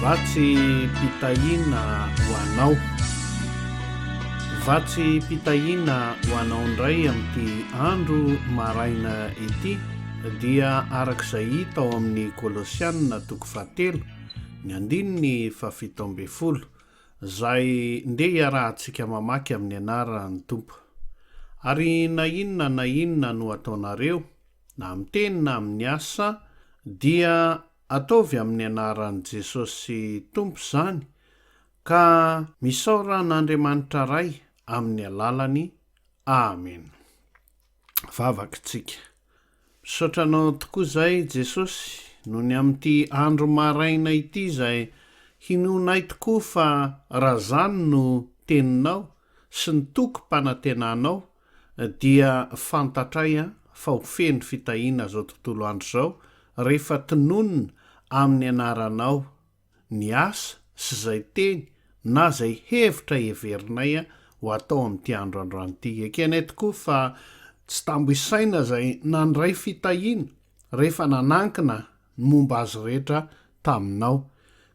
Vatsy pitahiana ho anao. Vatsy pitahiana ho anao indray amin'ity andro maraina ity dia arak'izay hita ao amin'ny Kolosianina toko 7 ny andininy 17 izay ndeha iarahantsika mamaky amin'ny anaran'ny Tompo. Ary na inona no ataonareo na amin'ny teny na amin'ny asa dia ataovy amin'ny anaran'i Jesosy Tompo izany, ka misaoran'Andriamanitra ray amin'ny alalany. Amen. Vavakintsika. Misaotra anao tokoa izay Jesosy noho ny amin'ity andro maraina ity izay hinonay tokoa fa raha izany no teninao sy ny tokom-panantenanao dia fantatray fa ho feno fitahiana zao tontolo andro izao rehefa tinonina amin'ny anaranao ny asa sy izay teny na izay hevitra heverinay ho atao amin'ity andro androany ity. Ekenay tokoa fa tsy tambo isaina izay nandray fitahiana rehefa nanankina momba azy rehetra taminao,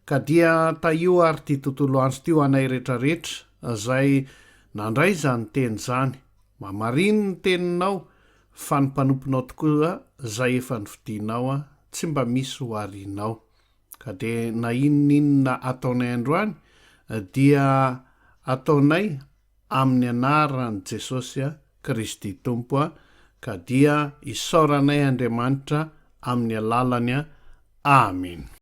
ka dia taio ary ity tontolo andro ity ho anay rehetrarehetra izay nandray izany teny izany. Mamariny ny teninao fa ny mpanomponao tokoa izay efa nividianao tsy mba misy ho arinao. Ka dia na inona ataonay androany dia ataonay amin'ny anaran'i Jesosy Kristy Tompo, ka dia isaoranay Andriamanitra amin'ny alalany. Amen.